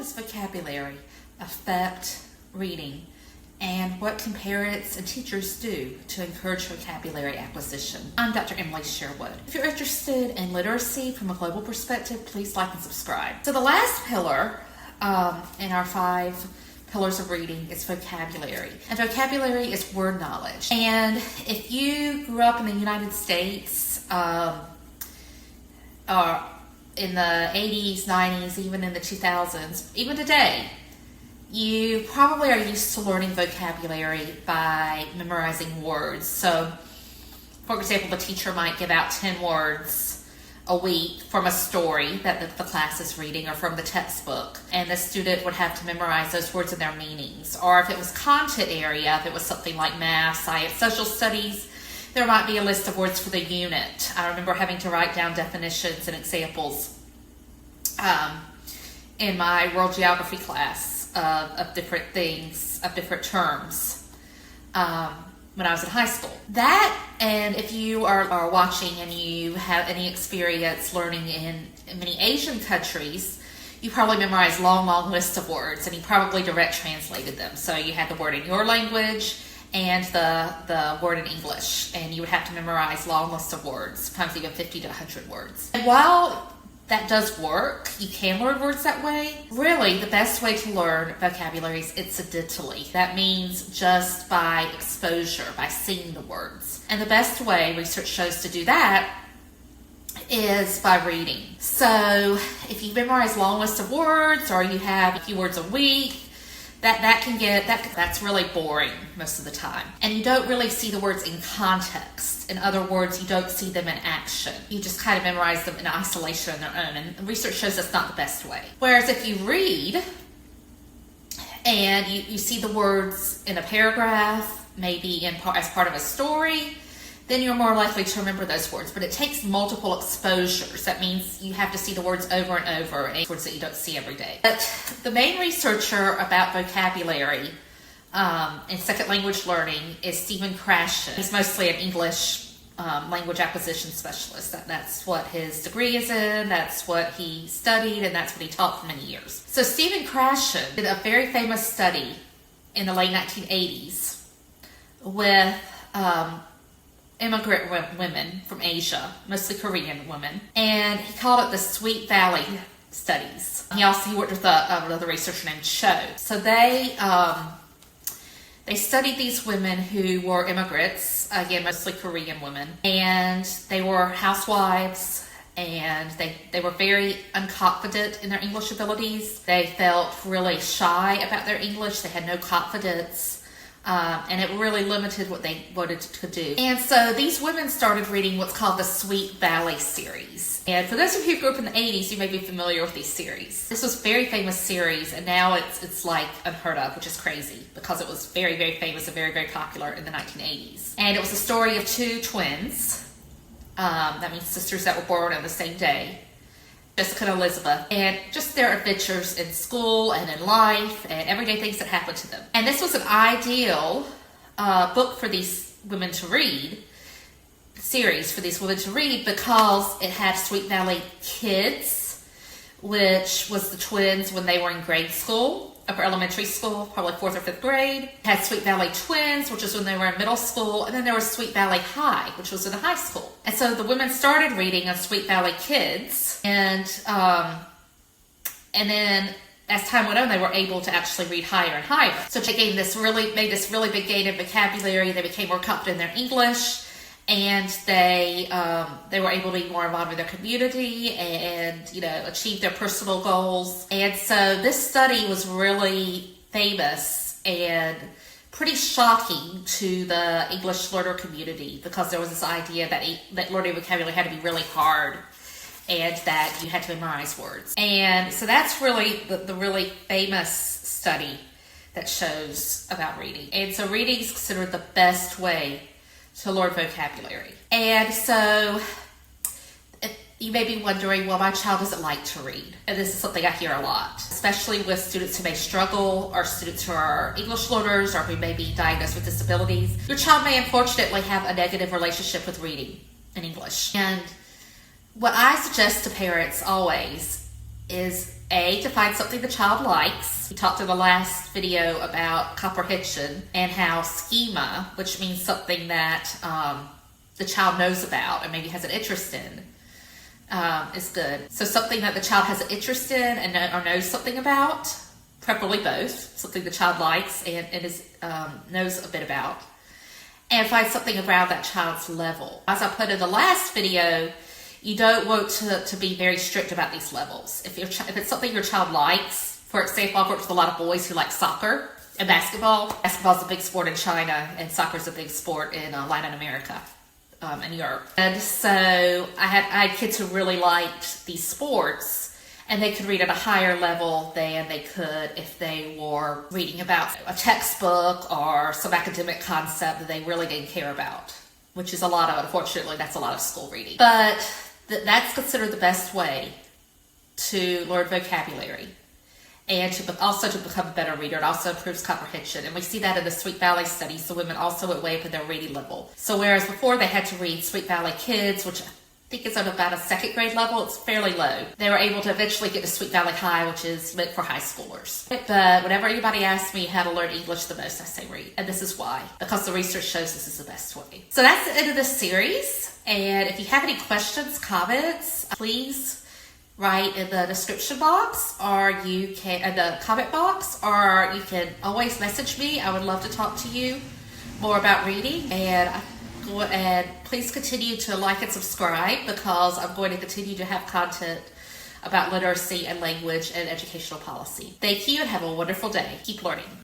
does vocabulary affect reading, and what can parents and teachers do to encourage vocabulary acquisition? I'm Dr. Emily Sherwood. If you're interested in literacy from a global perspective, please like and subscribe. So the last pillar in our 5 pillars of reading is vocabulary. And vocabulary is word knowledge. And if you grew up in the United States, or in the 80s, 90s, even in the 2000s, even today, you probably are used to learning vocabulary by memorizing words. So, for example, the teacher might give out 10 words a week from a story that the class is reading or from the textbook, and the student would have to memorize those words and their meanings. Or if it was content area, if it was something like math, science, social studies, there might be a list of words for the unit. I remember having to write down definitions and examples in my world geography class of different things, of different terms when I was in high school. That, and if you are watching and you have any experience learning in many Asian countries, you probably memorized long lists of words, and you probably direct translated them. So you had the word in your language and the word in English, and you would have to memorize long lists of words, sometimes even 50 to 100 words. And while that does work, you can learn words that way, really the best way to learn vocabulary is incidentally. That means just by exposure, by seeing the words. And the best way research shows to do that is by reading. So if you memorize long lists of words, or you have a few words a week, that's really boring most of the time. And you don't really see the words in context. In other words, you don't see them in action. You just kind of memorize them in isolation on their own. And research shows that's not the best way. Whereas if you read and you see the words in a paragraph, maybe as part of a story, then you're more likely to remember those words. But it takes multiple exposures. That means you have to see the words over and over, and words that you don't see every day. But the main researcher about vocabulary and second language learning is Stephen Krashen. He's mostly an English language acquisition specialist. That's what his degree is in, that's what he studied, and that's what he taught for many years. So Stephen Krashen did a very famous study in the late 1980s with immigrant women from Asia, mostly Korean women, and he called it the Sweet Valley Studies. He worked with another researcher named Cho. So they studied these women who were immigrants, again, mostly Korean women, and they were housewives, and they were very unconfident in their English abilities. They felt really shy about their English. They had no confidence. And it really limited what they wanted to do. And so these women started reading what's called the Sweet Valley series. And for those of you who grew up in the 80s, you may be familiar with these series. This was a very famous series, and now it's like unheard of, which is crazy because it was very, very famous and very, very popular in the 1980s. And it was a story of 2 twins. That means sisters that were born on the same day. Jessica and Elizabeth, and just their adventures in school and in life and everyday things that happened to them. And this was an ideal book for these women to read, series for these women to read, because it had Sweet Valley Kids, which was the twins when they were in grade school, upper elementary school, probably 4th or 5th grade. It had Sweet Valley Twins, which was when they were in middle school, and then there was Sweet Valley High, which was in high school. And so the women started reading on Sweet Valley Kids, and then as time went on, they were able to actually read higher and higher. So they made this really big gain in vocabulary. They became more confident in their English, and they were able to be more involved with their community and achieve their personal goals. And so this study was really famous and pretty shocking to the English learner community, because there was this idea that learning vocabulary had to be really hard and that you had to memorize words. And so that's really the really famous study that shows about reading. And so reading is considered the best way to learn vocabulary. And so you may be wondering, well, my child doesn't like to read. And this is something I hear a lot, especially with students who may struggle, or students who are English learners, or who may be diagnosed with disabilities. Your child may unfortunately have a negative relationship with reading in English. And what I suggest to parents always is A, to find something the child likes. We talked in the last video about comprehension and how schema, which means something that the child knows about and maybe has an interest in, is good. So something that the child has an interest in and or knows something about, preferably both, something the child likes and knows a bit about, and find something around that child's level. As I put in the last video, you don't want to be very strict about these levels. If it's something your child likes, for example, I've worked with a lot of boys who like soccer and basketball. Basketball is a big sport in China, and soccer is a big sport in Latin America and Europe. And so I had kids who really liked these sports, and they could read at a higher level than they could if they were reading about a textbook or some academic concept that they really didn't care about, which is a lot of, unfortunately, that's a lot of school reading. But that's considered the best way to learn vocabulary and also to become a better reader. It also improves comprehension. And we see that in the Sweet Valley study, so women also went way up in their reading level. So whereas before they had to read Sweet Valley Kids, which I think is at about a second grade level, it's fairly low. They were able to eventually get to Sweet Valley High, which is meant for high schoolers. But whenever anybody asks me how to learn English the most, I say read. And this is why, because the research shows this is the best way. So that's the end of this series. And if you have any questions, comments, please write in the description box, or you can in the comment box, or you can always message me. I would love to talk to you more about reading. And please continue to like and subscribe, because I'm going to continue to have content about literacy and language and educational policy. Thank you and have a wonderful day. Keep learning.